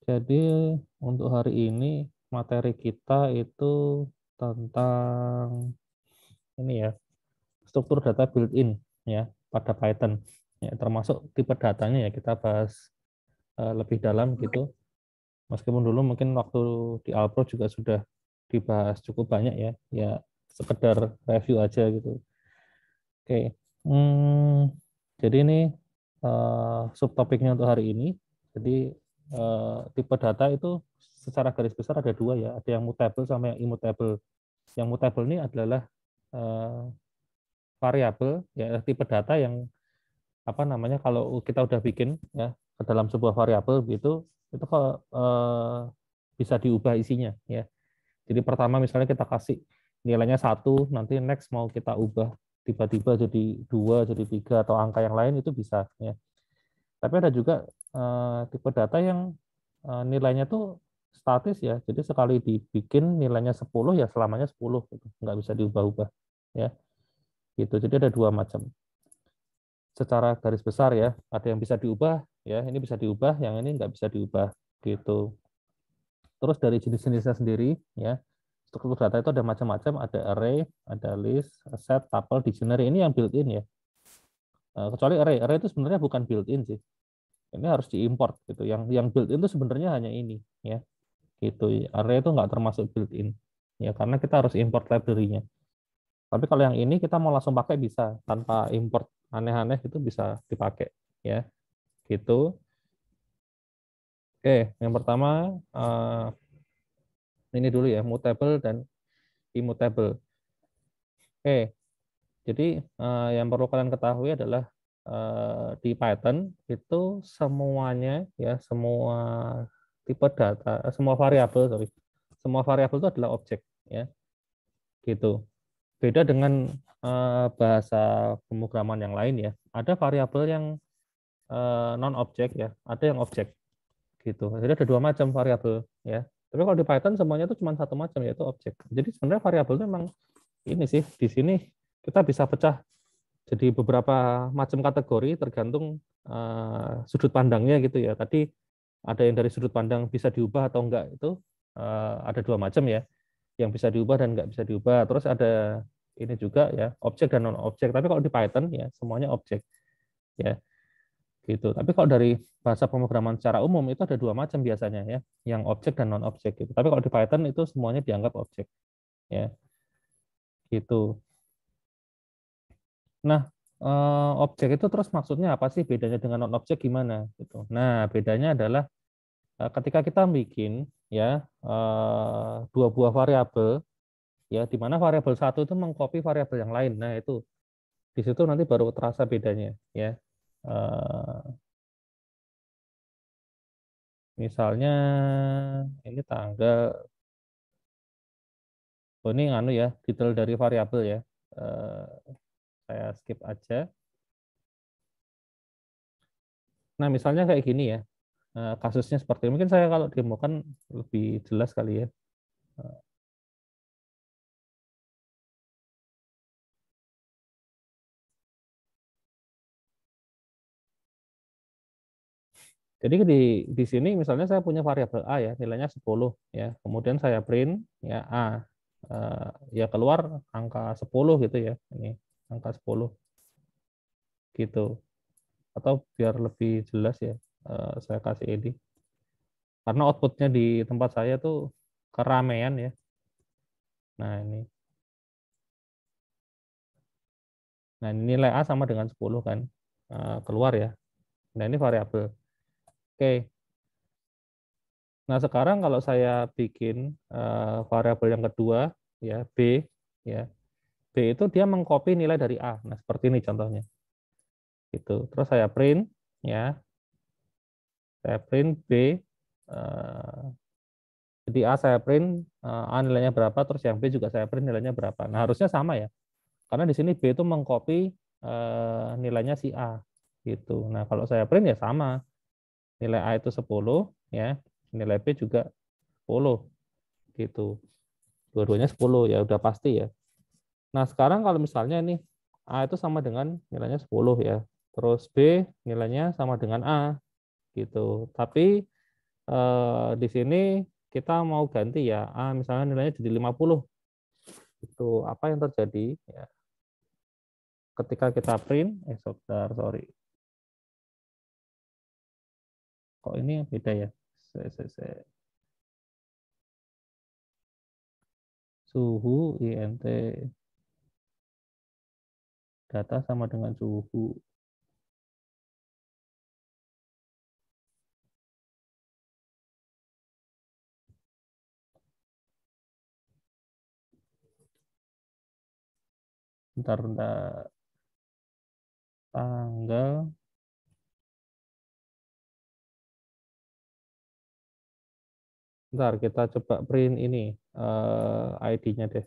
Jadi untuk hari ini materi kita itu tentang ini ya, struktur data built-in ya pada Python. Ya, termasuk tipe datanya ya kita bahas lebih dalam gitu. Meskipun dulu mungkin waktu di Alpro juga sudah dibahas cukup banyak ya, ya sekedar review aja gitu. Oke, jadi ini subtopiknya untuk hari ini. Jadi tipe data itu secara garis besar ada dua ya, ada yang mutable sama yang immutable. Yang mutable ini adalah eh, variabel ya tipe data yang apa namanya kalau kita udah bikin ya ke dalam sebuah variabel gitu itu bisa diubah isinya ya. Jadi pertama misalnya kita kasih nilainya satu, nanti next mau kita ubah tiba-tiba jadi dua, jadi tiga atau angka yang lain itu bisa ya. Tapi ada juga tipe data yang nilainya tuh statis ya. Jadi sekali dibikin nilainya 10 ya selamanya 10 gitu. Nggak bisa diubah-ubah ya. Gitu. Jadi ada dua macam. Secara garis besar ya, ada yang bisa diubah ya, ini bisa diubah, yang ini nggak bisa diubah gitu. Terus dari jenis-jenisnya sendiri ya, struktur data itu ada macam-macam, ada array, ada list, set, tuple, dictionary. Ini yang built-in ya. Kecuali array itu sebenarnya bukan built-in sih. Ini harus diimport gitu. Yang built-in itu sebenarnya hanya ini ya. Gitu. Array itu nggak termasuk built-in. Ya, karena kita harus import library-nya. Tapi kalau yang ini kita mau langsung pakai bisa tanpa import aneh-aneh itu bisa dipakai ya. Gitu. Oke, yang pertama ini dulu ya, mutable dan immutable. Oke, jadi yang perlu kalian ketahui adalah di Python itu semuanya ya semua tipe data, semua variabel, sorry, semua variabel itu adalah objek ya, gitu. Beda dengan bahasa pemrograman yang lain ya. Ada variabel yang non objek ya, ada yang objek gitu. Jadi ada dua macam variabel ya. Tapi kalau di Python semuanya itu cuma satu macam yaitu objek. Jadi sebenarnya variabel itu memang ini sih di sini kita bisa pecah jadi beberapa macam kategori tergantung sudut pandangnya gitu ya. Tadi ada yang dari sudut pandang bisa diubah atau enggak itu ada dua macam ya, yang bisa diubah dan enggak bisa diubah. Terus ada ini juga ya objek dan non objek. Tapi kalau di Python ya semuanya objek ya gitu. Tapi kalau dari bahasa pemrograman secara umum itu ada dua macam biasanya ya, yang objek dan non objek gitu. Tapi kalau di Python itu semuanya dianggap objek ya gitu. Nah, objek itu terus maksudnya apa sih? Bedanya dengan non objek gimana gitu. Nah, bedanya adalah ketika kita bikin ya dua buah variabel ya di mana variabel satu itu mengcopy variabel yang lain. Nah, itu di situ nanti baru terasa bedanya ya. Eh, Misalnya ini tanggal, oh ini anu ya, detail dari variabel ya. Eh, saya skip aja. Nah, misalnya kayak gini ya. Kasusnya seperti ini. Mungkin saya kalau demokan lebih jelas kali ya. Jadi di sini misalnya saya punya variabel A ya, nilainya 10 ya. Kemudian saya print ya A. Ya keluar angka 10 gitu ya. Ini angka 10 gitu. Atau biar lebih jelas ya, saya kasih ini. Karena outputnya di tempat saya tuh keramaian ya. Nah, ini. Nah, ini nilai A sama dengan 10 kan. Keluar ya. Nah, ini variabel. Oke. Nah, sekarang kalau saya bikin variabel yang kedua ya B ya. B itu dia mengcopy nilai dari A. Nah, seperti ini contohnya. Gitu. Terus saya print ya. Saya print B jadi A saya print A nilainya berapa, terus yang B juga saya print nilainya berapa. Nah, harusnya sama ya. Karena di sini B itu mengcopy nilainya si A gitu. Nah, kalau saya print ya sama. Nilai A itu 10 ya. Nilai B juga 10 gitu. Dua-duanya 10 ya udah pasti ya. Nah, sekarang kalau misalnya nih A itu sama dengan nilainya 10 ya. Terus B nilainya sama dengan A gitu. Tapi Di sini kita mau ganti ya, misalnya nilainya jadi 50. Itu apa yang terjadi? Ya, ketika kita print, sebentar, sorry. Kok ini beda ya? Suhu INT data sama dengan suhu. Bentar, tanggal. Bentar, kita coba print ini ID-nya deh.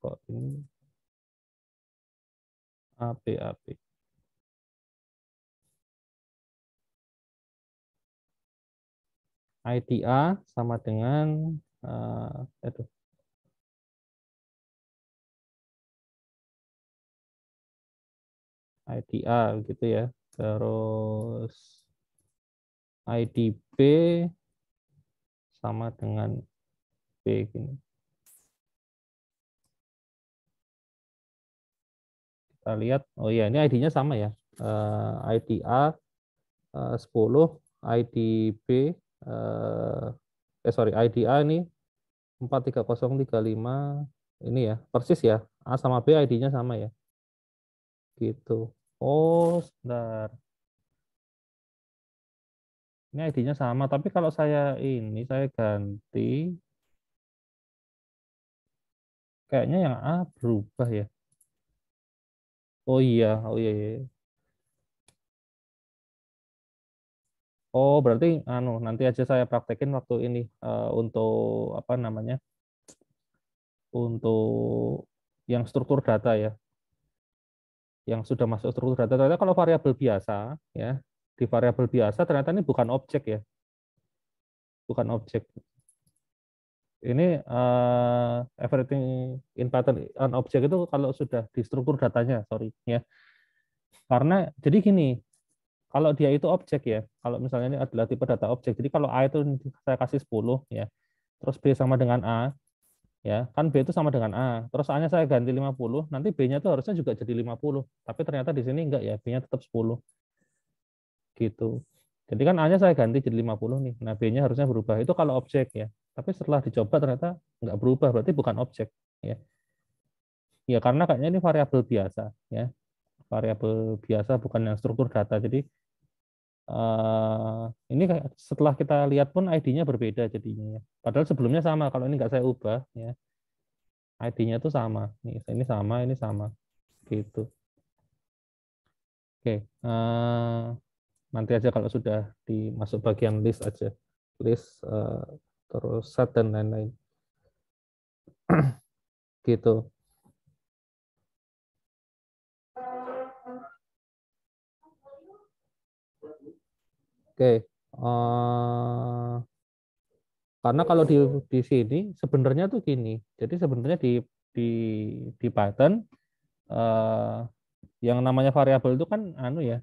Kok ini AP. ID A sama dengan aduh, ID A gitu ya. Terus ID B sama dengan B gini. Kita lihat, oh iya ini ID-nya sama ya. ID A 10, ID B sorry, ID A ini 43035 ini ya, persis ya. A sama B ID-nya sama ya. Gitu. Oh, sebentar. Ini ID-nya sama, tapi kalau saya ganti, kayaknya yang A berubah ya. Oh iya. Oh, berarti nanti aja saya praktekin waktu ini untuk apa namanya? Untuk yang struktur data ya. Yang sudah masuk struktur data. Ternyata kalau variabel biasa ya, di variabel biasa ternyata ini bukan objek ya. Bukan objek. Ini everything in pattern on object itu kalau sudah di struktur datanya, sorry ya. Karena jadi gini, kalau dia itu objek ya, kalau misalnya ini adalah tipe data objek. Jadi kalau A itu saya kasih 10 ya, terus B sama dengan A ya, kan B itu sama dengan A. Terus A-nya saya ganti 50, nanti B-nya itu harusnya juga jadi 50. Tapi ternyata di sini enggak ya, B-nya tetap 10 gitu. Jadi kan A-nya saya ganti jadi 50 nih. Nah, B-nya harusnya berubah. Itu kalau objek ya. Tapi setelah dicoba ternyata nggak berubah, berarti bukan objek ya. Ya karena kayaknya ini variabel biasa ya. Variabel biasa bukan yang struktur data. Jadi ini setelah kita lihat pun ID-nya berbeda jadinya ya. Padahal sebelumnya sama. Kalau ini nggak saya ubah ya, ID-nya tuh sama. Ini sama gitu. Oke, nanti aja kalau sudah dimasuk bagian list aja, list terus set dan lain-lain gitu. Oke, karena kalau di sini sebenarnya tuh gini. Jadi sebenarnya di di Python yang namanya variabel itu kan ya,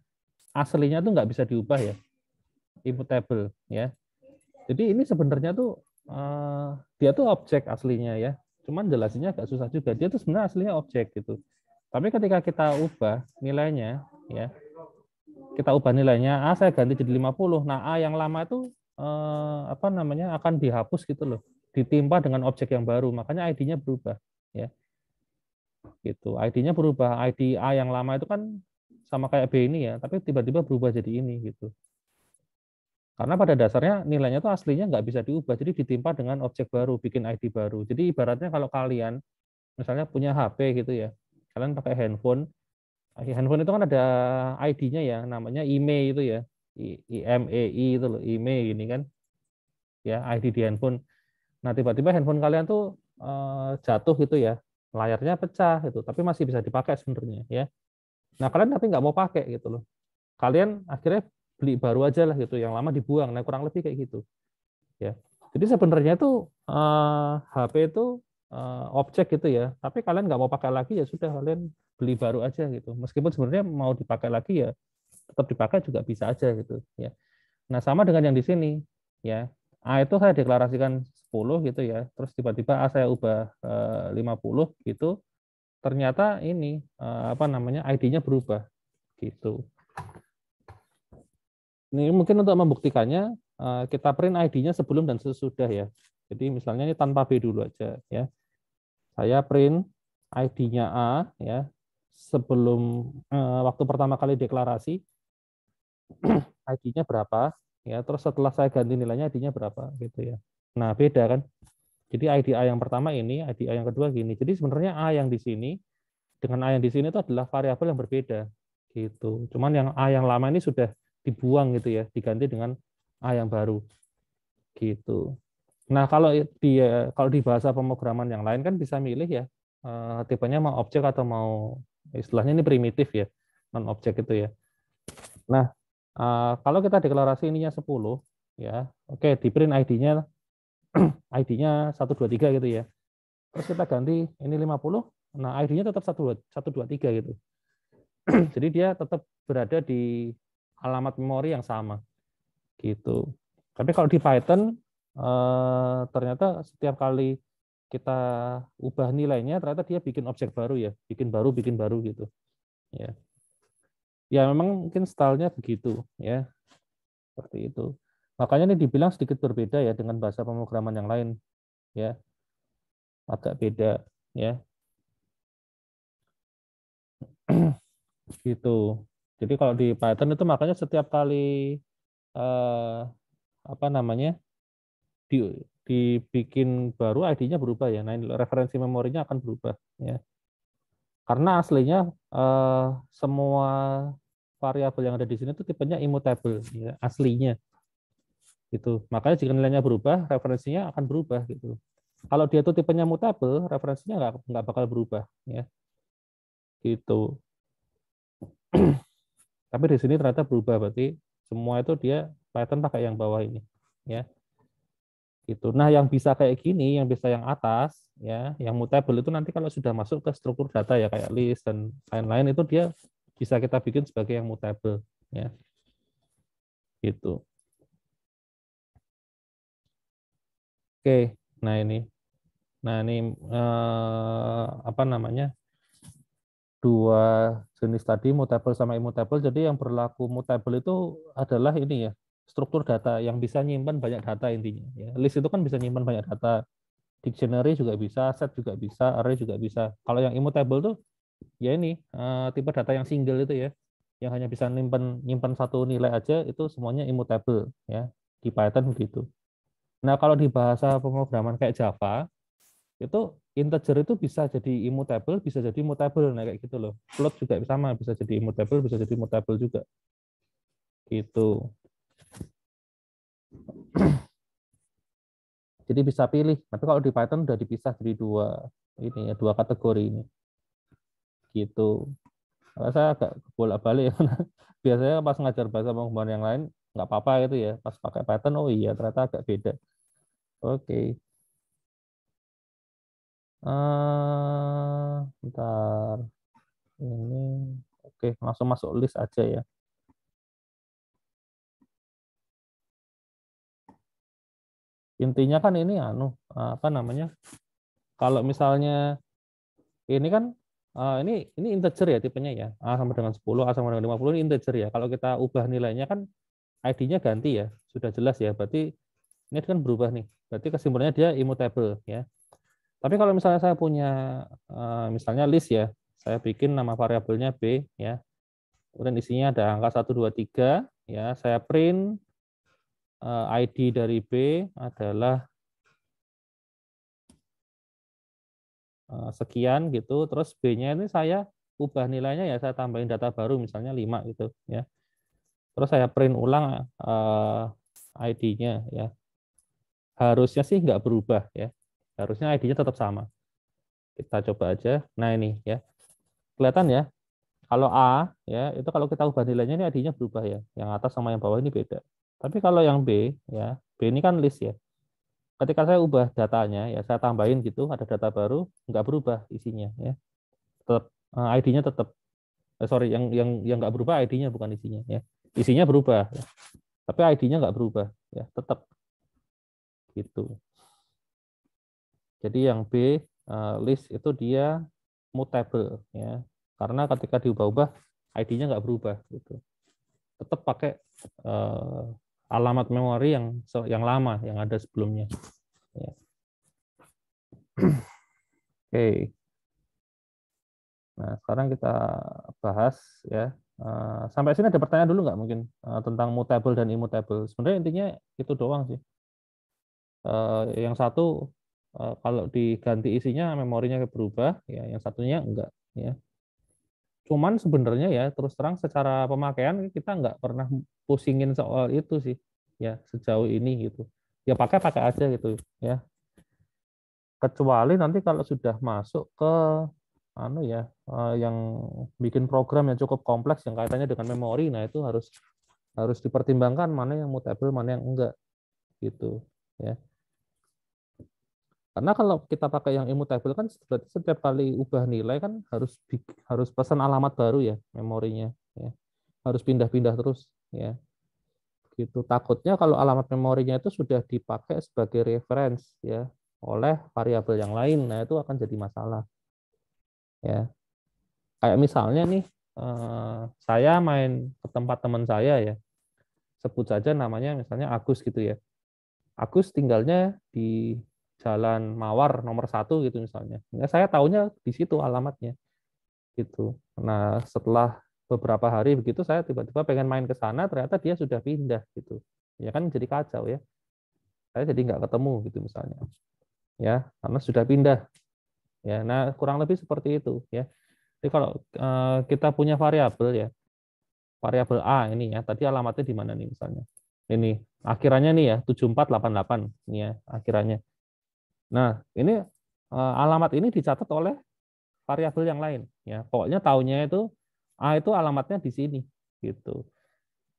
aslinya tuh nggak bisa diubah ya, immutable ya. Jadi ini sebenarnya tuh dia tuh objek aslinya ya. Cuman jelasinnya agak susah juga. Dia tuh sebenarnya aslinya objek gitu. Tapi ketika kita ubah nilainya ya, kita ubah nilainya A saya ganti jadi 50. Nah, A yang lama itu apa namanya akan dihapus gitu loh. Ditimpa dengan objek yang baru. Makanya ID-nya berubah ya. Gitu. ID-nya berubah. ID A yang lama itu kan sama kayak B ini ya, tapi tiba-tiba berubah jadi ini gitu. Karena pada dasarnya nilainya itu aslinya nggak bisa diubah, jadi ditimpa dengan objek baru, bikin ID baru. Jadi ibaratnya kalau kalian misalnya punya HP gitu ya, kalian pakai handphone, handphone itu kan ada ID-nya ya, namanya IMEI itu ya, IMEI itu loh, IMEI ini kan, ya ID di handphone. Nah tiba-tiba handphone kalian tuh jatuh gitu ya, layarnya pecah gitu, tapi masih bisa dipakai sebenarnya ya. Nah kalian tapi nggak mau pakai gitu loh, kalian akhirnya beli baru aja lah gitu, yang lama dibuang. Nah kurang lebih kayak gitu ya. Jadi sebenarnya itu HP itu objek gitu ya, tapi kalian nggak mau pakai lagi ya sudah kalian beli baru aja gitu. Meskipun sebenarnya mau dipakai lagi ya tetap dipakai juga bisa aja gitu ya. Nah sama dengan yang di sini ya. A itu saya deklarasikan 10 gitu ya, terus tiba-tiba A saya ubah 50 gitu, ternyata ini apa namanya ID-nya berubah gitu. Ini mungkin untuk membuktikannya kita print ID-nya sebelum dan sesudah ya. Jadi misalnya ini tanpa B dulu aja ya. Saya print ID-nya A ya sebelum waktu pertama kali deklarasi ID-nya berapa ya, terus setelah saya ganti nilainya ID-nya berapa gitu ya. Nah, beda kan. Jadi ID A yang pertama ini, ID A yang kedua gini. Jadi sebenarnya A yang di sini dengan A yang di sini itu adalah variabel yang berbeda gitu. Cuman yang A yang lama ini sudah dibuang gitu ya, diganti dengan A yang baru gitu. Nah, kalau di bahasa pemrograman yang lain kan bisa milih ya, tipenya mau objek atau mau istilahnya ini primitif ya, non objek itu ya. Nah, kalau kita deklarasi ininya 10 ya, oke, di print ID-nya ID-nya 123 gitu ya. Terus kita ganti ini 50, nah ID-nya tetap 123 gitu. Jadi dia tetap berada di alamat memori yang sama gitu. Tapi kalau di Python ternyata setiap kali kita ubah nilainya ternyata dia bikin objek baru ya, bikin baru gitu. Ya. Ya memang mungkin stylenya begitu ya, seperti itu. Makanya ini dibilang sedikit berbeda ya dengan bahasa pemrograman yang lain ya, agak beda ya. Gitu. Jadi kalau di Python itu makanya setiap kali eh, apa namanya di, dibikin baru ID-nya berubah ya. Nah, referensi memorinya akan berubah ya. Karena aslinya semua variabel yang ada di sini itu tipenya immutable ya, aslinya. Gitu. Makanya jika nilainya berubah, referensinya akan berubah gitu. Kalau dia itu tipenya mutable, referensinya nggak bakal berubah ya. Gitu. Tapi di sini ternyata berubah, berarti semua itu dia Python pakai yang bawah ini ya. Gitu. Nah, yang bisa kayak gini, yang bisa yang atas ya, yang mutable itu nanti kalau sudah masuk ke struktur data ya kayak list dan lain-lain itu dia bisa kita bikin sebagai yang mutable ya. Gitu. Oke. Nah, ini. Nah, ini apa namanya? Dua jenis tadi mutable sama immutable. Jadi yang berlaku mutable itu adalah ini ya, struktur data yang bisa nyimpan banyak data intinya ya. List itu kan bisa nyimpan banyak data. Dictionary juga bisa, set juga bisa, array juga bisa. Kalau yang immutable tuh ya ini tipe data yang single itu ya, yang hanya bisa nyimpan satu nilai aja itu semuanya immutable ya. Di Python begitu. Nah, kalau di bahasa pemrograman kayak Java itu integer itu bisa jadi immutable, bisa jadi mutable, nah kayak gitu loh. Float juga sama, bisa jadi immutable, bisa jadi mutable juga. Gitu. Jadi bisa pilih. Tapi kalau di Python udah dipisah jadi dua kategori ini. Gitu. Saya agak bolak-balik ya. Biasanya pas ngajar bahasa pemrograman yang lain nggak apa-apa gitu ya. Pas pakai Python, oh iya ternyata agak beda. Oke. Bentar. Ini oke, langsung masuk list aja ya. Intinya kan ini apa namanya? Kalau misalnya ini kan ini integer ya tipenya ya. A sama dengan 10, A sama dengan 50 ini integer ya. Kalau kita ubah nilainya kan ID-nya ganti ya. Sudah jelas ya. Berarti ini kan berubah nih. Berarti kesimpulannya dia immutable ya. Tapi kalau misalnya saya punya misalnya list ya, saya bikin nama variabelnya B ya. Kemudian isinya ada angka 1 2 3 ya. Saya print ID dari B adalah sekian gitu. Terus B-nya ini saya ubah nilainya ya saya tambahin data baru misalnya 5 gitu ya. Terus saya print ulang ID-nya ya. Harusnya sih nggak berubah ya. Harusnya ID-nya tetap sama. Kita coba aja. Nah ini ya. Kelihatan ya. Kalau A ya, itu kalau kita ubah nilainya ini ID-nya berubah ya. Yang atas sama yang bawah ini beda. Tapi kalau yang B ya, B ini kan list ya. Ketika saya ubah datanya ya, saya tambahin gitu, ada data baru, nggak berubah isinya ya. Tetap ID-nya tetap sorry yang nggak berubah ID-nya bukan isinya ya. Isinya berubah ya. Tapi ID-nya nggak berubah ya, tetap gitu. Jadi yang B list itu dia mutable ya. Karena ketika diubah-ubah ID-nya nggak berubah gitu. Tetap pakai alamat memori yang lama yang ada sebelumnya. Ya. Oke. Nah, sekarang kita bahas ya. Sampai sini ada pertanyaan dulu nggak mungkin tentang mutable dan immutable. Sebenarnya intinya itu doang sih. Yang satu kalau diganti isinya memorinya berubah, ya yang satunya enggak. Ya. Cuman sebenarnya ya terus terang secara pemakaian kita nggak pernah pusingin soal itu sih, ya sejauh ini gitu. Ya pakai aja gitu ya. Kecuali nanti kalau sudah masuk ke yang bikin program yang cukup kompleks yang kaitannya dengan memori, nah itu harus dipertimbangkan mana yang mutable mana yang enggak gitu ya. Karena kalau kita pakai yang immutable kan berarti setiap kali ubah nilai kan harus pesan alamat baru ya memorinya ya. Harus pindah-pindah terus ya. Gitu. Takutnya kalau alamat memorinya itu sudah dipakai sebagai reference ya oleh variabel yang lain, nah itu akan jadi masalah. Ya. Kayak misalnya nih saya main ke tempat teman saya ya. Sebut saja namanya misalnya Agus gitu ya. Agus tinggalnya di Jalan Mawar nomor 1 gitu misalnya. Ya, saya tahunya di situ alamatnya gitu. Nah setelah beberapa hari begitu saya tiba-tiba pengen main ke sana, ternyata dia sudah pindah gitu. Ya kan jadi kacau ya. Saya jadi nggak ketemu gitu misalnya. Ya karena sudah pindah. Ya, nah kurang lebih seperti itu ya. Jadi kalau kita punya variabel ya, variabel A ini ya, tadi alamatnya di mana nih misalnya? Ini akhirannya nih ya 7488 ini ya akhirannya. Nah, ini alamat ini dicatat oleh variabel yang lain ya. Pokoknya taunya itu A itu alamatnya di sini gitu.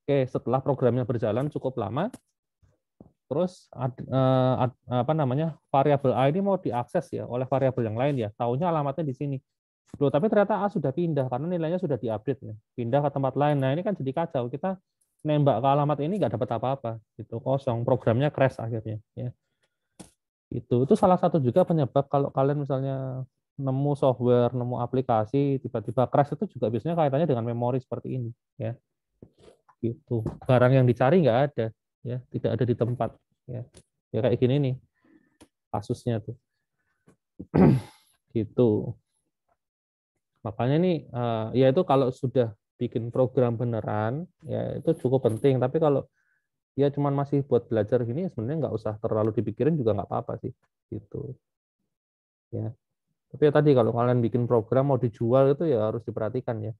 Oke, setelah programnya berjalan cukup lama, terus apa namanya? Variabel A ini mau diakses ya oleh variabel yang lain ya. Taunya alamatnya di sini. Loh, tapi ternyata A sudah pindah karena nilainya sudah diupdate ya. Pindah ke tempat lain. Nah, ini kan jadi kacau. Kita nembak ke alamat ini nggak dapat apa-apa gitu, kosong, programnya crash akhirnya ya. Itu salah satu juga penyebab kalau kalian misalnya nemu software, nemu aplikasi tiba-tiba crash itu juga biasanya kaitannya dengan memori seperti ini ya. Gitu. Barang yang dicari nggak ada ya, tidak ada di tempat ya. Ya kayak gini nih kasusnya tuh. Gitu. Makanya nih ya itu kalau sudah bikin program beneran ya itu cukup penting, tapi kalau ya cuman masih buat belajar gini sebenarnya nggak usah terlalu dipikirin juga nggak apa-apa sih gitu ya. Tapi ya tadi kalau kalian bikin program mau dijual itu ya harus diperhatikan ya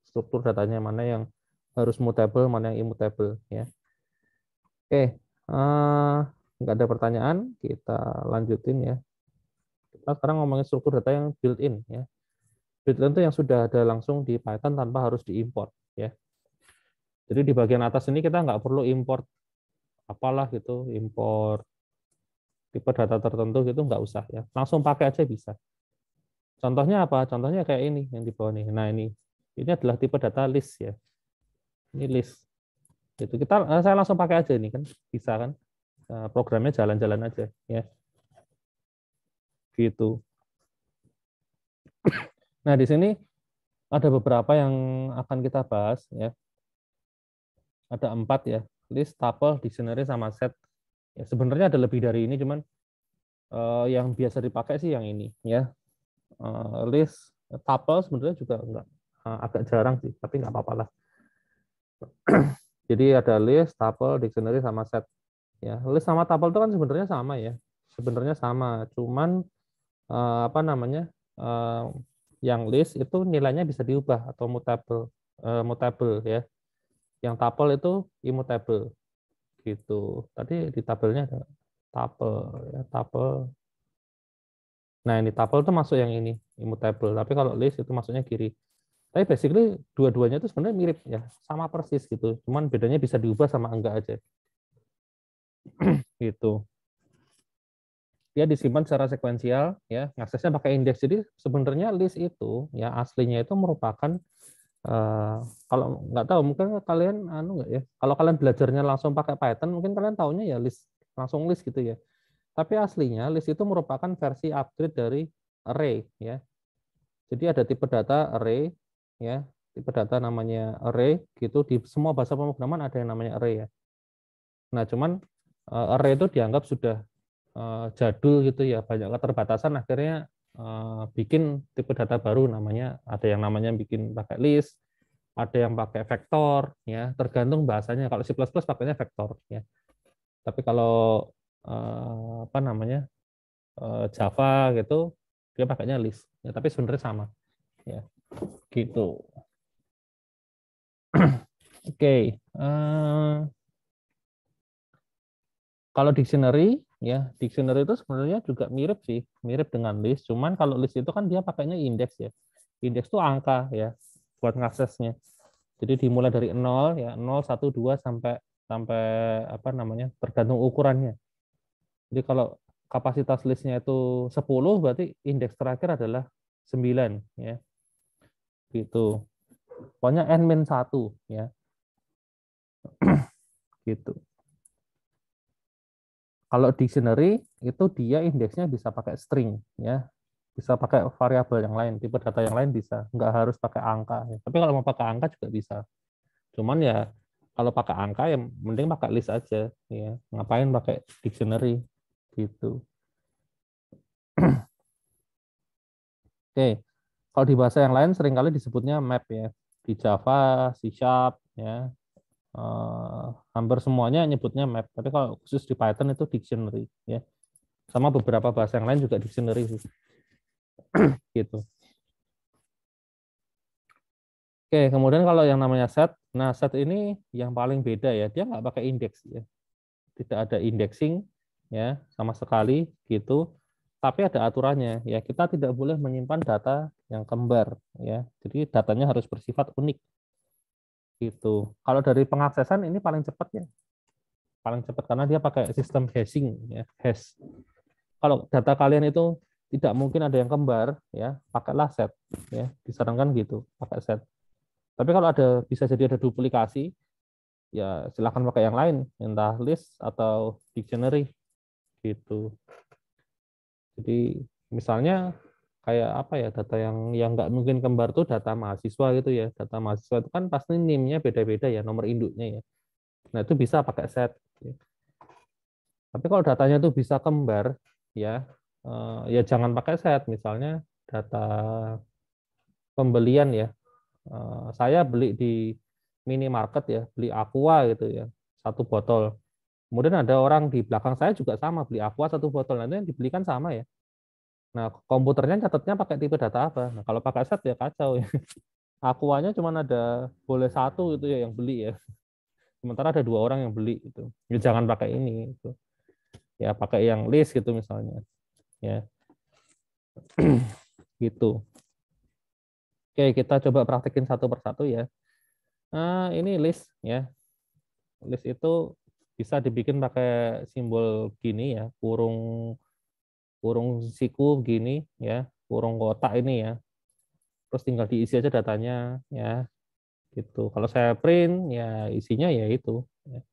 struktur datanya mana yang harus mutable mana yang immutable ya. Oke, nggak ada pertanyaan, kita lanjutin ya. Kita sekarang ngomongin struktur data yang built-in ya. Built-in itu yang sudah ada langsung di Python tanpa harus diimport ya. Jadi di bagian atas ini kita nggak perlu import apalah gitu, import tipe data tertentu gitu nggak usah ya. Langsung pakai aja bisa. Contohnya apa? Contohnya kayak ini yang di bawah nih. Nah ini adalah tipe data list ya. Ini list. Itu saya langsung pakai aja ini kan bisa kan. Programnya jalan-jalan aja ya. Gitu. Nah di sini ada beberapa yang akan kita bahas ya. Ada 4 ya. List, tuple, dictionary, sama set. Ya, sebenarnya ada lebih dari ini, cuman yang biasa dipakai sih yang ini ya. List, tuple sebenarnya juga enggak, agak jarang sih, tapi nggak apa-apa lah. Jadi ada list, tuple, dictionary, sama set. Ya, list sama tuple itu kan sebenarnya sama ya. Sebenarnya sama, cuman apa namanya? Yang list itu nilainya bisa diubah atau mutable ya. Yang tuple itu immutable gitu. Tadi di tabelnya ada tuple ya, tuple. Nah, ini tuple itu masuk yang ini, immutable. Tapi kalau list itu masuknya kiri. Tapi basically dua-duanya itu sebenarnya mirip ya, sama persis gitu. Cuman bedanya bisa diubah sama enggak aja. Gitu. Dia disimpan secara sekuensial ya, aksesnya pakai indeks. Jadi sebenarnya list itu ya aslinya itu merupakan kalau nggak tahu mungkin kalian nggak ya. Kalau kalian belajarnya langsung pakai Python, mungkin kalian taunya ya list langsung list gitu ya. Tapi aslinya list itu merupakan versi upgrade dari array ya. Jadi ada tipe data array ya, tipe data namanya array gitu, di semua bahasa pemrograman ada yang namanya array ya. Nah, cuman array itu dianggap sudah jadul gitu ya, banyak keterbatasan, akhirnya bikin tipe data baru, namanya ada yang namanya bikin pakai list, ada yang pakai vektor ya, tergantung bahasanya. Kalau C++ pakainya vektor ya. Tapi kalau apa namanya Java gitu dia pakainya list ya, tapi sebenarnya sama ya gitu. Oke, kalau dictionary ya, dictionary itu sebenarnya juga mirip sih, mirip dengan list, cuman kalau list itu kan dia pakainya indeks ya. Indeks itu angka ya buat ngaksesnya. Jadi dimulai dari 0 ya, 0, 1, 2 sampai sampai apa namanya? Tergantung ukurannya. Jadi kalau kapasitas listnya itu 10, berarti indeks terakhir adalah 9 ya. Gitu. Pokoknya n-1 ya. Gitu. Kalau dictionary itu dia indeksnya bisa pakai string ya, bisa pakai variabel yang lain, tipe data yang lain bisa, nggak harus pakai angka ya. Tapi kalau mau pakai angka juga bisa. Cuman ya kalau pakai angka ya mending pakai list aja ya. Ngapain pakai dictionary gitu. Oke, kalau di bahasa yang lain seringkali disebutnya map ya. Di Java, C Sharp ya, hampir semuanya nyebutnya map. Tapi kalau khusus di Python itu dictionary ya. Sama beberapa bahasa yang lain juga dictionary sih. Gitu. Oke, kemudian kalau yang namanya set, nah set ini yang paling beda ya, dia nggak pakai indeks ya, tidak ada indexing ya sama sekali gitu, tapi ada aturannya ya, kita tidak boleh menyimpan data yang kembar ya, jadi datanya harus bersifat unik gitu. Kalau dari pengaksesan ini paling cepat ya, paling cepat karena dia pakai sistem hashing ya, hash. Kalau data kalian itu tidak mungkin ada yang kembar ya, pakailah set ya, disarankan gitu, pakai set. Tapi kalau ada bisa jadi ada duplikasi, ya silakan pakai yang lain, entah list atau dictionary gitu. Jadi misalnya kayak apa ya, data yang nggak mungkin kembar tuh data mahasiswa gitu ya. Data mahasiswa itu kan pasti NIM-nya beda-beda ya, nomor induknya ya. Nah itu bisa pakai set. Tapi kalau datanya tuh bisa kembar ya, ya jangan pakai set. Misalnya data pembelian ya. Saya beli di minimarket ya, beli Aqua gitu ya, 1 botol. Kemudian ada orang di belakang saya juga sama, beli Aqua 1 botol. Nanti yang dibelikan sama ya. Nah, komputernya catatnya pakai tipe data apa? Nah, kalau pakai set ya kacau ya. Aquanya cuma ada boleh 1 itu ya yang beli ya. Sementara ada 2 orang yang beli itu. Ya jangan pakai ini itu. Ya pakai yang list gitu misalnya. Ya, gitu. Oke, kita coba praktekin satu persatu ya. Nah, ini list ya. List itu bisa dibikin pakai simbol gini ya, kurung kurung siku gini ya, kurung kotak ini ya. Terus tinggal diisi aja datanya ya, gitu. Kalau saya print ya isinya ya itu ya,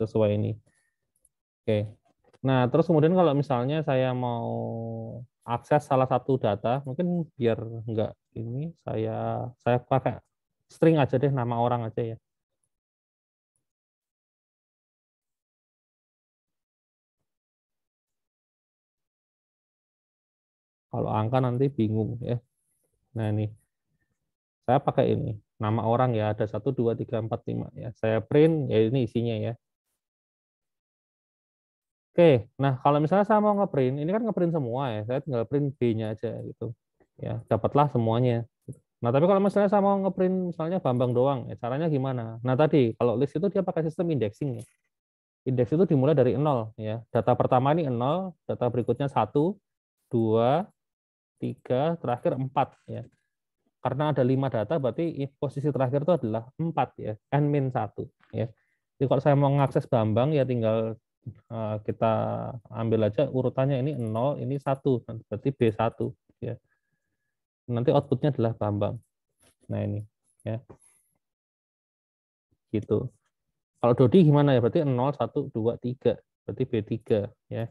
sesuai ini. Oke. Nah, terus kemudian kalau misalnya saya mau akses salah satu data, mungkin biar enggak ini saya pakai string aja deh, nama orang aja ya. Kalau angka nanti bingung ya. Nah, ini saya pakai ini nama orang ya, ada 1, 2, 3, 4, 5 ya. Saya print ya, ini isinya ya. Oke, nah kalau misalnya saya mau ngeprint, ini kan ngeprint semua ya, saya tinggal print B-nya aja gitu. Ya, dapatlah semuanya. Nah, tapi kalau misalnya saya mau ngeprint misalnya Bambang doang, ya caranya gimana? Nah, tadi kalau list itu dia pakai sistem indexing ya. Indeks itu dimulai dari 0 ya. Data pertama ini 0, data berikutnya 1, 2, 3, terakhir 4 ya. Karena ada 5 data berarti posisi terakhir itu adalah 4 ya, n-1 ya. Jadi kalau saya mau mengakses Bambang ya tinggal kita ambil aja urutannya, ini 0, ini 1, berarti B1 ya. Nanti outputnya adalah Bambang. Nah, ini ya gitu. Kalau Dodi gimana ya? Berarti 0, 1, 2, 3. Berarti B3 ya.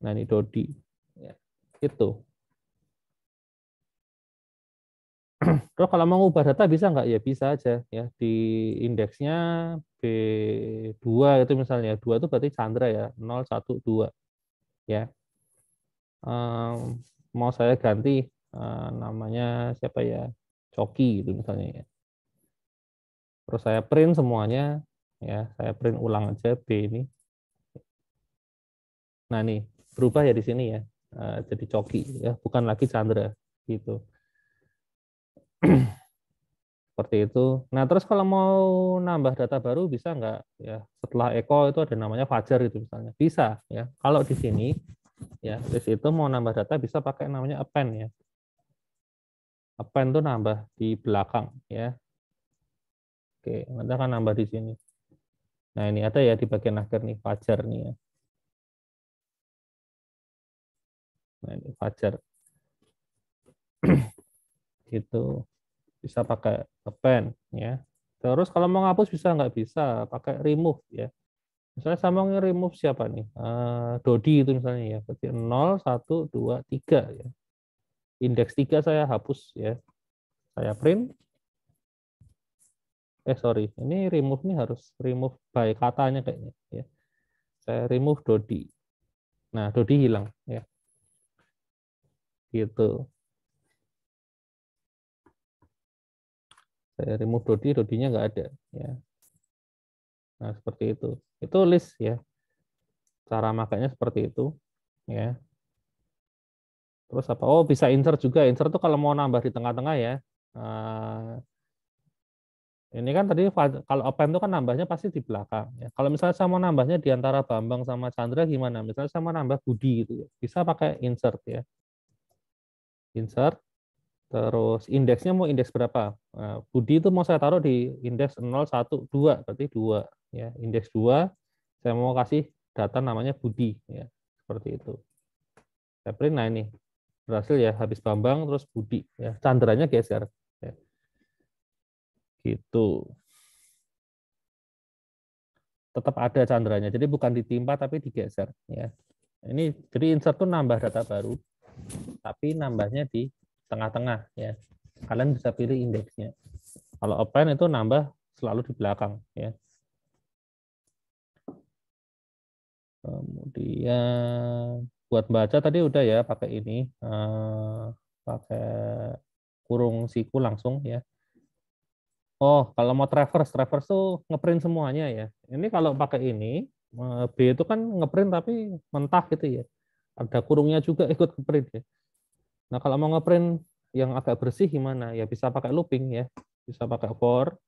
Nah, ini Dodi. Ya. Itu. Terus kalau mau ngubah data bisa nggak? Ya bisa aja ya. Di indeksnya B2 itu misalnya. 2 itu berarti Chandra ya. 0, 1, 2 ya. Mau saya ganti namanya siapa ya? Coki gitu misalnya ya. Terus saya print semuanya ya. Saya print ulang aja B ini. Nah, nih berubah ya di sini ya. Jadi Coki ya, bukan lagi Chandra gitu. Seperti itu. Nah, terus kalau mau nambah data baru bisa nggak ya? Setelah Eko itu ada namanya Fajar itu misalnya. Bisa ya. Kalau di sini ya, di situ mau nambah data bisa pakai namanya append ya. Append tuh nambah di belakang ya. Oke, nanti akan nambah di sini. Nah, ini ada ya di bagian akhir nih Fajar nih ya. Nah, ini Fajar gitu. Bisa pakai append ya. Terus kalau mau ngapus bisa nggak bisa pakai remove ya. Misalnya saya mau nge-remove siapa nih? Dodi itu misalnya ya. Berarti 0, 1, 2, 3 ya. Indeks 3 saya hapus ya. Saya print. Sorry. Ini remove nih harus remove by katanya kayaknya ya. Saya remove Dodi. Nah, Dodi hilang ya. Gitu. Saya remove Dodi, Dodinya nggak ada ya. Nah, seperti itu. Itu list ya. Cara makanya seperti itu ya. Terus apa? Oh, bisa insert juga. Insert tuh kalau mau nambah di tengah-tengah ya. Ini kan tadi kalau append itu kan nambahnya pasti di belakang. Ya. Kalau misalnya saya mau nambahnya di antara Bambang sama Chandra gimana? Misalnya saya mau nambah Budi gitu ya. Bisa pakai insert ya. Insert, terus indeksnya mau indeks berapa? Nah, Budi itu mau saya taruh di indeks 0, 1, 2, berarti 2. Ya. Indeks 2, saya mau kasih data namanya Budi. Ya. Seperti itu. Saya print, nah ini. Berhasil ya, habis Bambang, terus Budi. Ya. Chandranya geser. Ya. Gitu. Tetap ada Chandranya. Jadi bukan ditimpa tapi digeser ya. Ini jadi insert tuh nambah data baru, tapi nambahnya di tengah-tengah ya. Kalian bisa pilih indeksnya. Kalau append itu nambah selalu di belakang ya. Kemudian buat baca tadi udah ya pakai ini, pakai kurung siku langsung ya. Oh, kalau mau traverse tuh ngeprint semuanya ya. Ini kalau pakai ini, B itu kan ngeprint tapi mentah gitu ya. Ada kurungnya juga ikut ngeprint ya. Nah, kalau mau ngeprint yang agak bersih gimana? Ya bisa pakai looping ya. Bisa pakai for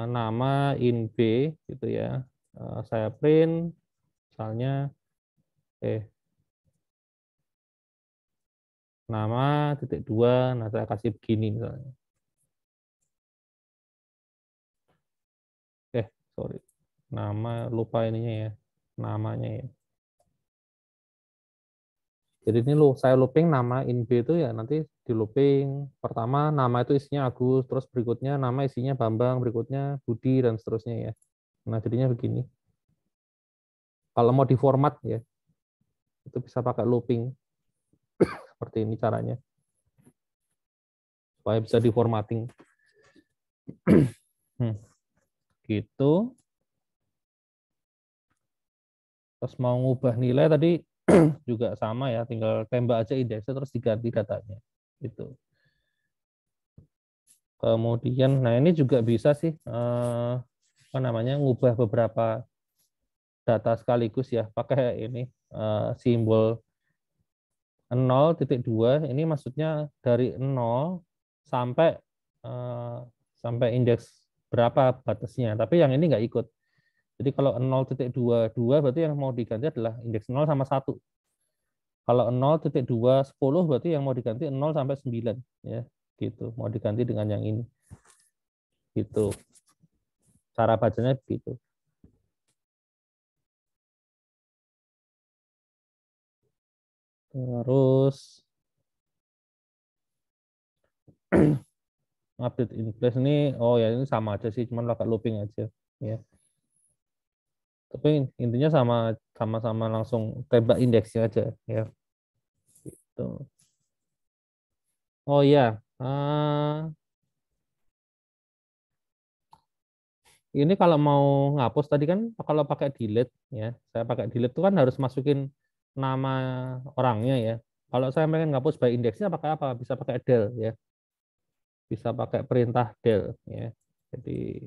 nama in B gitu ya. Saya print misalnya eh nama titik dua, nah saya kasih begini misalnya. Sorry. Nama lupa ininya ya. Namanya ya. Jadi ini saya looping nama in B itu ya nanti di looping pertama nama itu isinya Agus, terus berikutnya nama isinya Bambang, berikutnya Budi dan seterusnya ya. Nah, jadinya begini. Kalau mau diformat ya, itu bisa pakai looping seperti ini caranya. Supaya bisa diformatting. Gitu. Terus mau ngubah nilai tadi juga sama ya, tinggal tembak aja indeksnya terus diganti datanya. Gitu. Kemudian, nah ini juga bisa sih apa namanya ngubah beberapa data sekaligus ya pakai ini simbol 0,2 ini maksudnya dari 0 sampai sampai indeks berapa batasnya. Tapi yang ini nggak ikut. Jadi kalau 0,22 berarti yang mau diganti adalah indeks 0 sama 1. Kalau 0,2 10 berarti yang mau diganti 0 sampai 9 ya. Gitu. Mau diganti dengan yang ini. Gitu. Cara bacanya begitu. Terus update in place ini, oh ya ini sama aja sih, cuman agak looping aja ya. Tapi intinya sama-sama langsung tembak indeksnya aja ya. Gitu. Oh iya, ini kalau mau ngapus tadi kan kalau pakai delete ya, saya pakai delete itu kan harus masukin nama orangnya ya. Kalau saya pengen ngapus by indeksnya pakai apa? Bisa pakai del ya, bisa pakai perintah del ya. Jadi,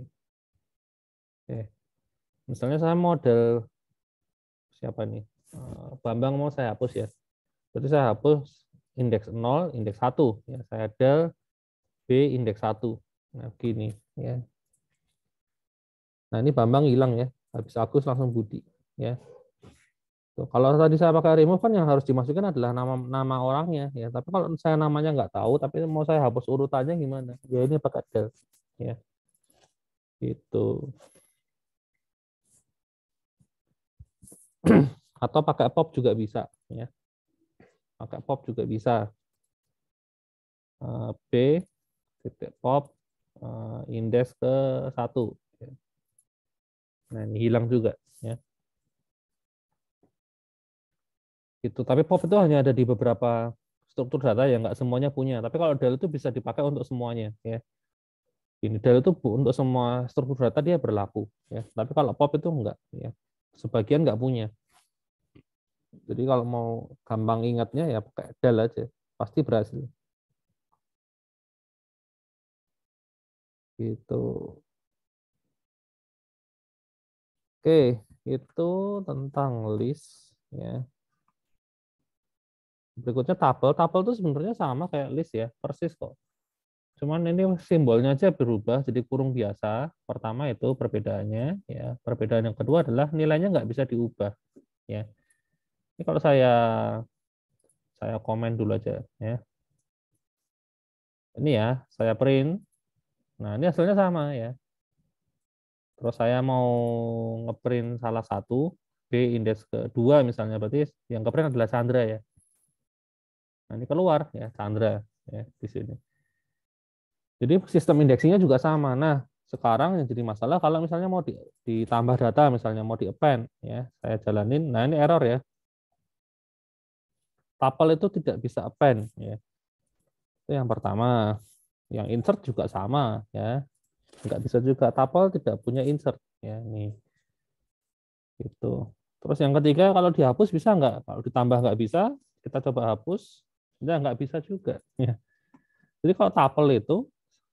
misalnya saya model siapa nih? Bambang mau saya hapus ya. Berarti saya hapus indeks 0, indeks 1 ya. Saya del B indeks 1. Nah, begini ya. Nah, ini Bambang hilang ya. Habis Agus langsung Budi ya. Tuh, kalau tadi saya pakai remove kan yang harus dimasukkan adalah nama orangnya ya. Tapi kalau saya namanya nggak tahu, tapi mau saya hapus urutannya gimana? Ya ini pakai del ya. Itu. Atau pakai pop juga bisa ya. Pakai pop juga bisa. B titik pop indeks ke 1. Nah, ini hilang juga ya. Itu. Tapi pop itu hanya ada di beberapa struktur data yang nggak semuanya punya. Tapi kalau del itu bisa dipakai untuk semuanya ya. Ini del itu untuk semua struktur data dia berlaku ya. Tapi kalau pop itu enggak ya. Sebagian nggak punya. Jadi kalau mau gampang ingatnya ya pakai del aja. Pasti berhasil. Gitu. Oke, itu tentang list ya. Berikutnya tabel. Tabel itu sebenarnya sama kayak list ya, persis kok. Cuman ini simbolnya aja berubah jadi kurung biasa. Pertama itu perbedaannya ya. Perbedaan yang kedua adalah nilainya nggak bisa diubah ya. Ini kalau saya komen dulu aja ya. Ini ya, saya print. Nah, ini hasilnya sama ya. Terus saya mau ngeprint salah satu B indeks kedua misalnya, berarti yang keprint adalah Chandra ya. Nah, ini keluar ya Chandra ya di sini. Jadi sistem indeksinya juga sama. Nah, sekarang yang jadi masalah kalau misalnya mau ditambah data, misalnya mau di-append, ya, saya jalanin. Nah, ini error ya. Tuple itu tidak bisa append. Ya. Itu yang pertama. Yang insert juga sama. Ya. Nggak bisa juga. Tuple tidak punya insert. Ya, nih. Itu. Terus yang ketiga, kalau dihapus bisa nggak? Kalau ditambah nggak bisa, kita coba hapus. Nggak bisa juga. Ya. Jadi kalau tuple itu,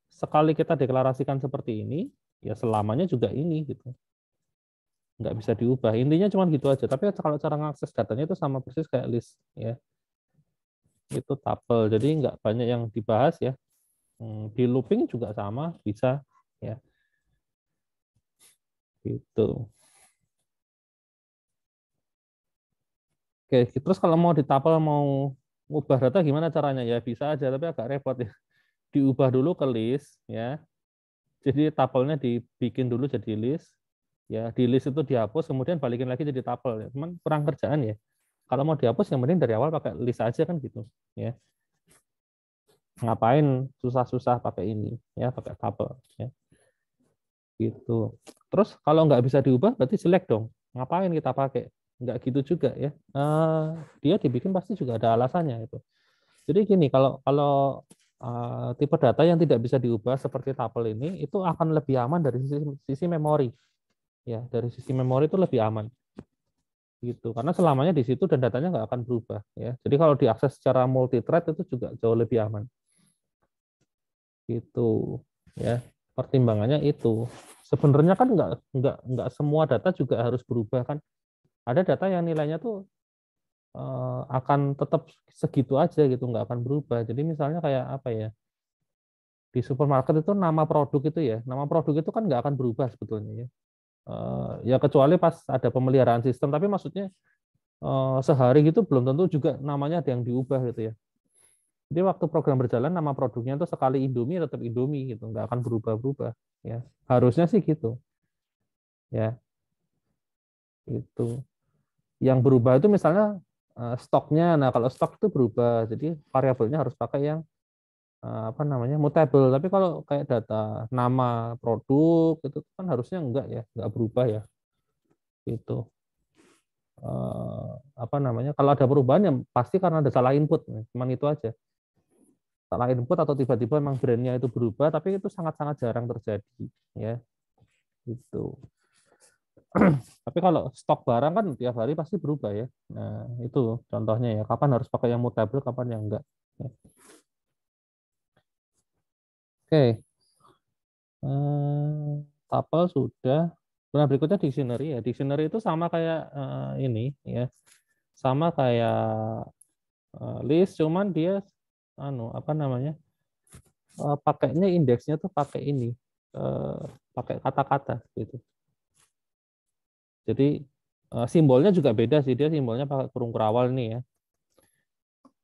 sekali kita deklarasikan seperti ini, ya selamanya juga ini gitu, nggak bisa diubah. Intinya cuma gitu aja. Tapi kalau cara mengakses datanya itu sama persis kayak list ya, itu tuple. Jadi nggak banyak yang dibahas ya. Di looping juga sama bisa ya gitu. Oke, terus kalau mau di tuple mau ngubah data gimana caranya ya, bisa aja tapi agak repot ya. Diubah dulu ke list ya. Jadi tuple-nya dibikin dulu jadi list ya, di list itu dihapus kemudian balikin lagi jadi tuple ya. Cuman kurang kerjaan ya. Kalau mau dihapus yang penting dari awal pakai list aja kan gitu ya. Ngapain susah-susah pakai ini ya, pakai tuple ya. Gitu. Terus kalau nggak bisa diubah berarti jelek dong. Ngapain kita pakai? Nggak gitu juga ya. Dia dibikin pasti juga ada alasannya itu. Jadi gini, kalau kalau tipe data yang tidak bisa diubah seperti tuple ini itu akan lebih aman dari sisi memori. Ya, dari sisi memori itu lebih aman. Gitu. Karena selamanya di situ dan datanya nggak akan berubah ya. Jadi kalau diakses secara multi thread itu juga jauh lebih aman. Gitu ya. Pertimbangannya itu. Sebenarnya kan nggak semua data juga harus berubah kan. Ada data yang nilainya tuh akan tetap segitu aja gitu, nggak akan berubah. Jadi misalnya kayak apa ya, di supermarket itu nama produk itu ya, nama produk itu kan nggak akan berubah sebetulnya ya. Ya kecuali pas ada pemeliharaan sistem, tapi maksudnya sehari gitu belum tentu juga namanya ada yang diubah gitu ya. Jadi waktu program berjalan nama produknya itu sekali Indomie tetap Indomie gitu, nggak akan berubah-berubah ya. Harusnya sih gitu ya. Itu. Yang berubah itu misalnya stoknya. Nah, kalau stok itu berubah. Jadi variabelnya harus pakai yang apa namanya, mutable. Tapi kalau kayak data nama produk itu kan harusnya enggak ya, enggak berubah ya. Itu apa namanya? Kalau ada perubahan ya pasti karena ada salah input. Cuman itu aja. Salah input atau tiba-tiba memang brandnya itu berubah, tapi itu sangat-sangat jarang terjadi ya. Itu. Tapi kalau stok barang kan tiap hari pasti berubah ya. Nah, itu contohnya ya. Kapan harus pakai yang mutable, kapan yang enggak. Ya. Oke. Tuple sudah. Nah, berikutnya dictionary ya. Dictionary itu sama kayak ini ya. Sama kayak list, cuman dia apa namanya? Pakainya indeksnya tuh pakai ini. eh, Pakai kata-kata gitu. Jadi simbolnya juga beda sih, dia simbolnya pakai kurung kerawal nih ya.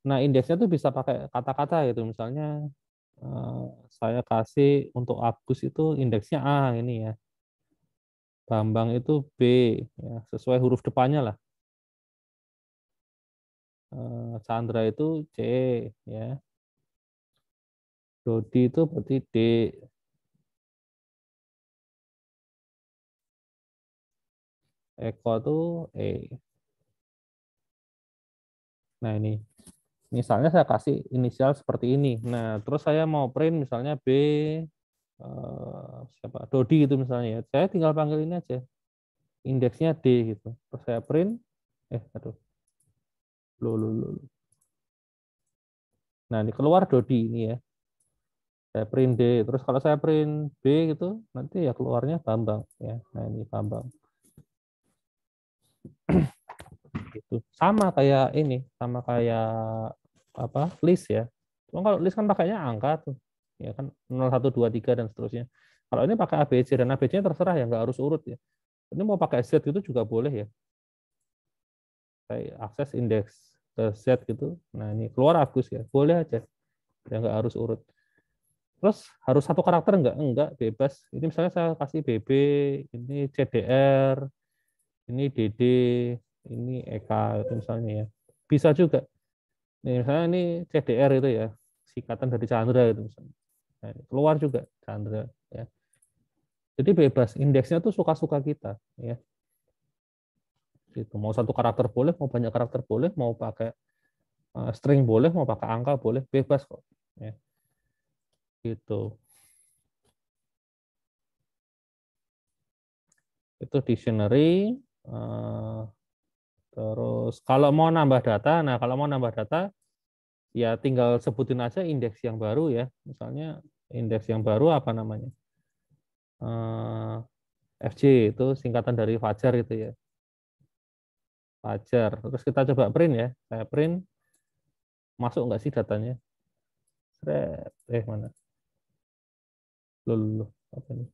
Nah, indeksnya tuh bisa pakai kata-kata gitu. Misalnya eh, saya kasih untuk Agus itu indeksnya A ini ya. Bambang itu B ya, sesuai huruf depannya lah. Chandra itu C ya. Dodi itu berarti D. Eko tuh E. Nah, ini misalnya saya kasih inisial seperti ini. Nah, terus saya mau print misalnya B siapa Dodi gitu misalnya ya. Saya tinggal panggil ini aja. Indeksnya D gitu. Terus saya print aduh. Loh. Nah, ini keluar Dodi ini ya. Saya print D. Terus kalau saya print B gitu, nanti ya keluarnya Bambang ya. Nah, ini Bambang. Gitu. Sama kayak apa? List ya. Cuma kalau list kan pakainya angka tuh. Ya kan 0 1 2 3 dan seterusnya. Kalau ini pakai ABC dan ABC-nya terserah ya, nggak harus urut ya. Ini mau pakai Z gitu juga boleh ya. Kayak akses indeks ke Z gitu. Nah, ini keluar Agus ya. Boleh aja. Ya nggak harus urut. Terus harus satu karakter enggak bebas. Ini misalnya saya kasih BB, ini CDR, ini DD, ini EK itu misalnya ya. Bisa juga. Nih, misalnya ini CDR itu ya, singkatan dari Chandra itu misalnya. Nah, keluar juga Chandra ya. Jadi bebas, indeksnya tuh suka-suka kita ya. Gitu. Mau satu karakter boleh, mau banyak karakter boleh, mau pakai string boleh, mau pakai angka boleh, bebas kok. Ya, gitu. Itu dictionary. eh, Terus kalau mau nambah data, nah kalau mau nambah data ya tinggal sebutin aja indeks yang baru ya. Misalnya indeks yang baru apa namanya? Eh, FJ itu singkatan dari Fajar itu ya. Fajar. Terus kita coba print ya. Saya print, masuk nggak sih datanya? Mana? Loh. Apa ini?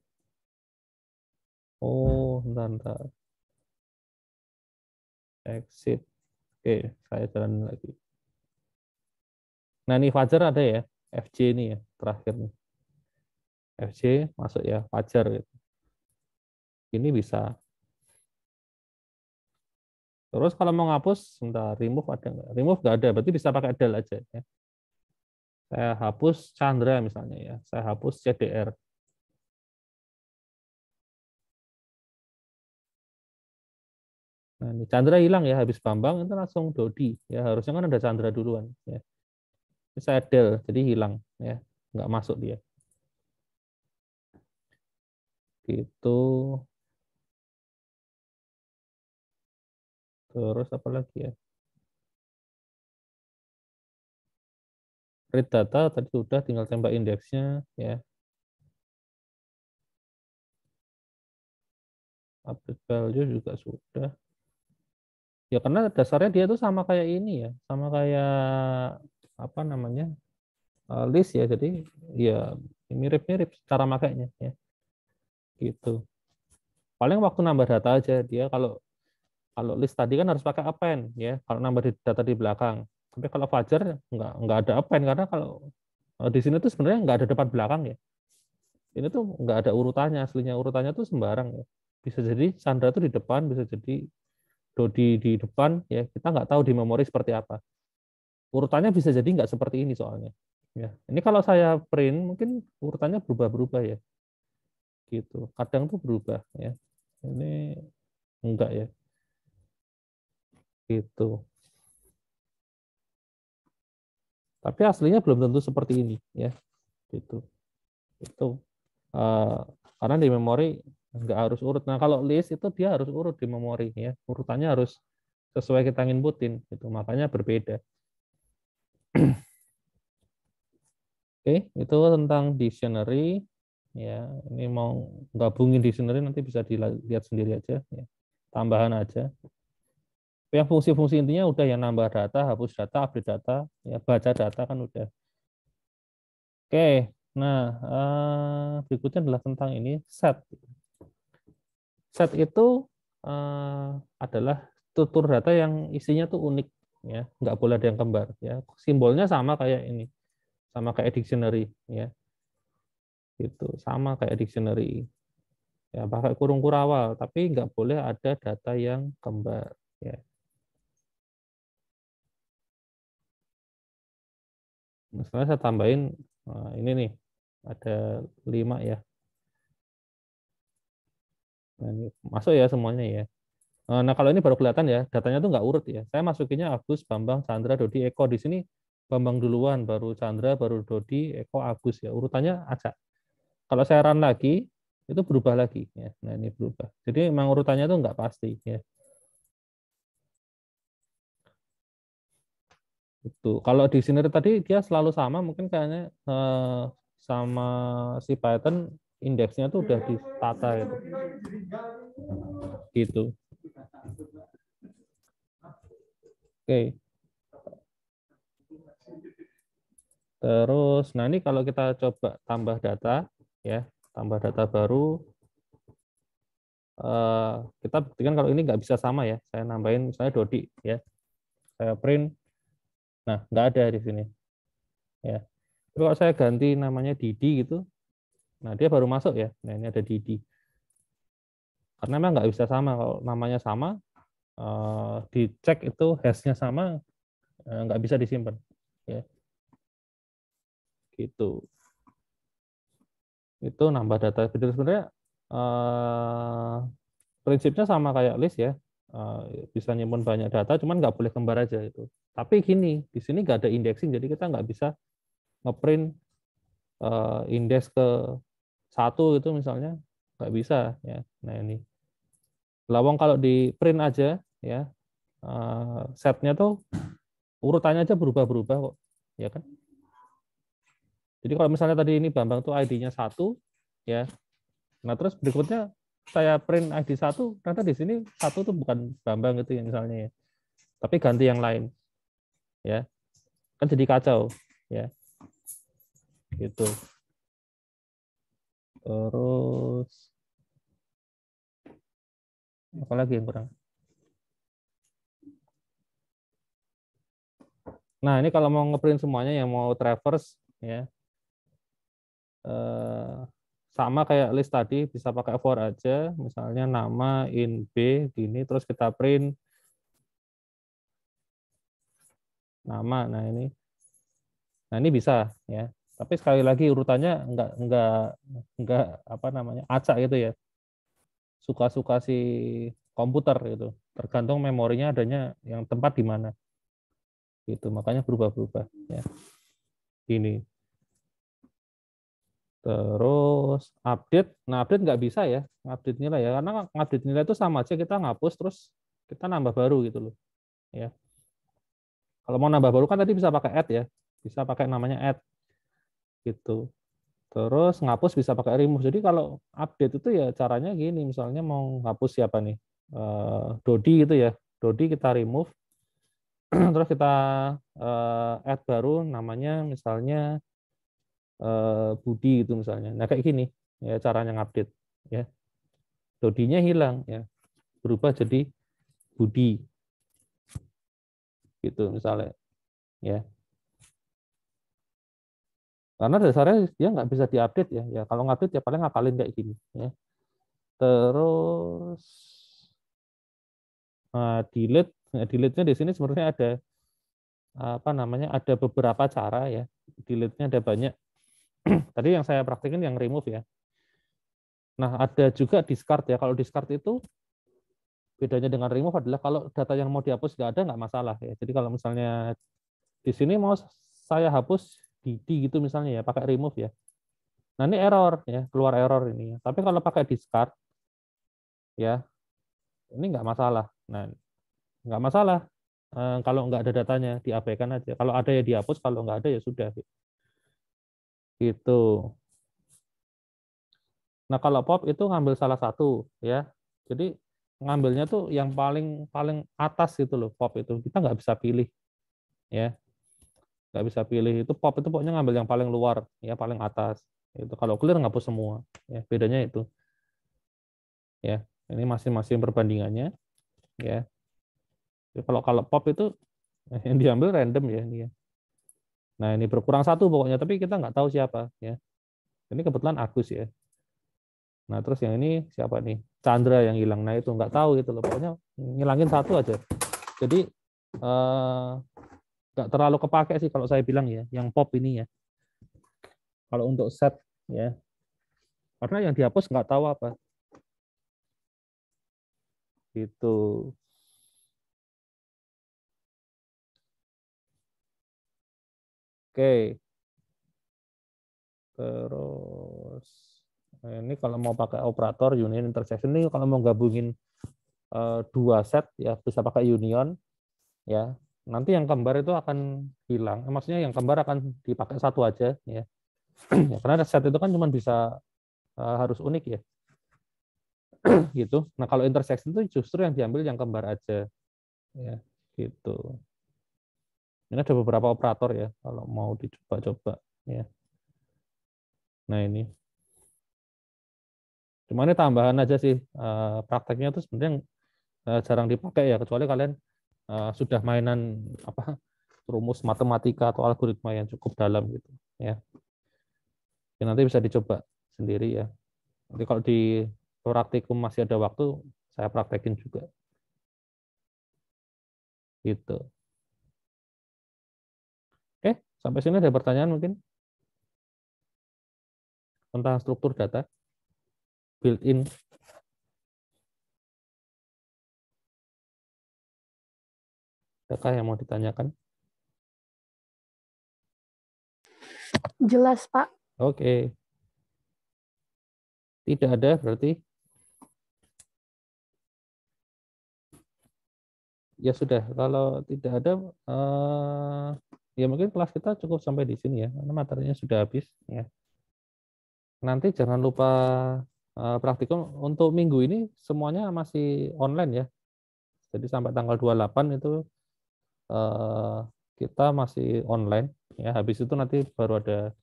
Oh, bentar. Exit. Oke, saya jalan lagi. Nah, ini Fajar ada ya. FJ ini ya, terakhir nih. FJ masuk ya, Fajar gitu. Ini bisa. Terus kalau mau ngapus, sebentar, remove ada nggak? Remove nggak ada, berarti bisa pakai del aja. Ya. Saya hapus Chandra misalnya ya, saya hapus CDR. Nah, ini Chandra hilang ya, habis Bambang itu langsung Dodi. Ya harusnya kan ada Chandra duluan. Ya. Ini saya del, jadi hilang ya, nggak masuk dia. Gitu. Terus apa lagi ya? Read data tadi sudah, tinggal tembak indeksnya ya. Update value juga sudah. Ya karena dasarnya dia tuh sama kayak ini ya, sama kayak apa namanya list ya. Jadi ya mirip-mirip cara makainya ya. Gitu. Paling waktu nambah data aja dia kalau kalau list tadi kan harus pakai append ya. Kalau nambah data di belakang. Tapi kalau Fajar nggak ada append karena kalau di sini tuh sebenarnya nggak ada depan belakang ya. Ini tuh nggak ada urutannya, aslinya urutannya tuh sembarang ya. Bisa jadi Sandra tuh di depan, bisa jadi Dodi di depan ya. Kita nggak tahu di memori seperti apa. Urutannya bisa jadi nggak seperti ini soalnya. Ya, ini kalau saya print mungkin urutannya berubah-berubah ya, gitu. Kadang tuh berubah ya. Ini enggak ya, gitu. Tapi aslinya belum tentu seperti ini ya, gitu. Itu eh, karena di memori nggak harus urut. Nah, kalau list itu dia harus urut di memori ya. Urutannya harus sesuai kita inputin gitu. Makanya berbeda. Oke, itu tentang dictionary ya. Ini mau gabungin dictionary nanti bisa dilihat sendiri aja ya. Tambahan aja. Yang fungsi-fungsi intinya udah ya, nambah data, hapus data, update data, ya baca data kan udah. Oke, nah berikutnya adalah tentang ini set. Set itu adalah struktur data yang isinya tuh unik ya, nggak boleh ada yang kembar ya. Simbolnya sama kayak ini, sama kayak dictionary ya, itu sama kayak dictionary ya, pakai kurung kurawal tapi nggak boleh ada data yang kembar ya. Misalnya saya tambahin ini nih, ada 5 ya. Nah, ini masuk ya semuanya ya. Nah, kalau ini baru kelihatan ya, datanya tuh nggak urut ya. Saya masukinnya Agus, Bambang, Chandra, Dodi, Eko. Di sini Bambang duluan, baru Chandra, baru Dodi, Eko, Agus ya. Urutannya acak. Kalau saya run lagi, itu berubah lagi ya. Nah, ini berubah. Jadi memang urutannya tuh nggak pasti ya. Itu. Kalau di sini tadi dia selalu sama, mungkin kayaknya sama si Python indeksnya tuh udah ditata gitu. Gitu. Oke. Terus, nah ini kalau kita coba tambah data, ya, tambah data baru, kita buktikan kalau ini nggak bisa sama ya. Saya nambahin misalnya Dodi, ya, saya print, nah nggak ada di sini, ya. Tapi kalau saya ganti namanya Didi gitu, nah dia baru masuk ya. Nah ini ada Didi. Karena memang nggak bisa sama. Kalau namanya sama, dicek itu hashnya sama, nggak bisa disimpan, ya, gitu. Itu nambah data. Jadi sebenarnya eh, prinsipnya sama kayak list ya. Bisa nyimpan banyak data, cuman nggak boleh kembar aja itu. Tapi gini, di sini nggak ada indexing, jadi kita nggak bisa ngeprint indeks ke 1 itu misalnya, nggak bisa ya. Nah ini, lawang kalau di print aja ya, setnya tuh urutannya aja berubah-berubah kok, ya kan? Jadi kalau misalnya tadi ini Bambang tuh ID-nya 1 ya. Nah, terus berikutnya saya print ID 1, ternyata di sini 1 tuh bukan Bambang gitu ya misalnya ya. Tapi ganti yang lain ya. Kan jadi kacau ya. Gitu. Terus apa lagi yang kurang? Nah, ini kalau mau ngeprint semuanya yang mau traverse ya, eh, sama kayak list tadi, bisa pakai for aja, misalnya nama in B gini, terus kita print nama. Nah ini bisa ya. Tapi sekali lagi urutannya enggak apa namanya, acak gitu ya. Suka-suka si komputer gitu. Tergantung memorinya adanya yang tempat di mana. Gitu. Makanya berubah-berubah ya. Ini. Terus update. Nah, update nggak bisa ya. Update nilai ya. Karena update nilai itu sama aja kita ngapus terus kita nambah baru gitu loh. Ya. Kalau mau nambah baru kan tadi bisa pakai add ya. Bisa pakai namanya add gitu. Terus ngapus bisa pakai remove. Jadi kalau update itu ya caranya gini, misalnya mau ngapus siapa nih? Dodi gitu ya. Dodi kita remove, terus kita add baru namanya misalnya Budi gitu misalnya. Nah kayak gini ya caranya ngupdate ya. Dodinya hilang ya, berubah jadi Budi gitu misalnya ya. Karena dasarnya dia nggak bisa diupdate ya. Ya kalau ngupdate ya paling ngapalin kayak gini ya. Terus delete, nah, delete-nya di sini sebenarnya ada apa namanya, ada beberapa cara ya. delete-nya ada banyak. Tadi yang saya praktikin yang remove ya. Nah, ada juga discard ya. Kalau discard itu bedanya dengan remove adalah kalau data yang mau dihapus nggak ada, nggak masalah ya. Jadi kalau misalnya di sini mau saya hapus di gitu misalnya ya, pakai remove ya. Nah, ini error ya, keluar error ini. Tapi kalau pakai discard ya, ini nggak masalah. Nah, nggak masalah. Kalau nggak ada datanya, diabaikan aja. Kalau ada ya dihapus, kalau nggak ada ya sudah. Gitu. Nah, kalau pop itu ngambil salah satu ya. Jadi ngambilnya tuh yang paling paling atas gitu loh, pop itu. Kita nggak bisa pilih ya. Nggak bisa pilih. Itu pop itu pokoknya ngambil yang paling luar ya, paling atas. Itu kalau clear ngapus semua. Ya, bedanya itu. Ya. Ini masing-masing perbandingannya ya. Jadi kalau kalau pop itu yang diambil random ya ini ya. Nah, ini berkurang satu pokoknya, tapi kita nggak tahu siapa ya. Ini kebetulan Agus ya. Nah, terus yang ini siapa nih? Chandra yang hilang. Nah, itu nggak tahu itu loh. Pokoknya ngilangin satu aja. Jadi nggak terlalu kepake sih kalau saya bilang ya, yang pop ini ya. Kalau untuk set ya, karena yang dihapus nggak tahu apa. Gitu. Oke. Terus ini kalau mau pakai operator union intersection ini kalau mau gabungin dua set ya bisa pakai union ya. Nanti yang kembar itu akan hilang. Maksudnya yang kembar akan dipakai satu aja ya. Ya, karena set itu kan cuma bisa harus unik ya. Gitu. Nah, kalau intersection itu justru yang diambil yang kembar aja. Ya, gitu. Ini ada beberapa operator ya kalau mau dicoba-coba ya. Nah, ini. Cuma ini tambahan aja sih. Prakteknya itu sebenarnya jarang dipakai ya kecuali kalian sudah mainan apa rumus matematika atau algoritma yang cukup dalam gitu ya. Jadi nanti bisa dicoba sendiri ya. Nanti kalau di praktikum masih ada waktu, saya praktekin juga. Gitu. Oke, sampai sini ada pertanyaan mungkin tentang struktur data built-in. Adakah yang mau ditanyakan? Jelas, Pak. Oke. Tidak ada berarti ya sudah. Kalau tidak ada ya mungkin kelas kita cukup sampai di sini ya. Karena materinya sudah habis ya. Nanti jangan lupa praktikum untuk minggu ini semuanya masih online ya. Jadi sampai tanggal 28 itu kita masih online ya. Habis itu nanti baru ada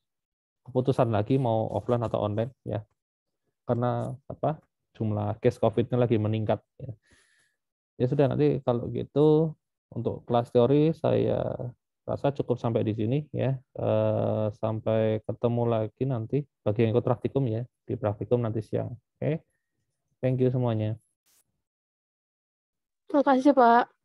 keputusan lagi mau offline atau online ya. Karena apa? Jumlah case COVID-nya lagi meningkat ya. Ya sudah nanti kalau gitu untuk kelas teori saya rasa cukup sampai di sini ya. Sampai ketemu lagi nanti bagi yang ikut praktikum ya. Di praktikum nanti siang. Oke. Thank you semuanya. Terima kasih, Pak.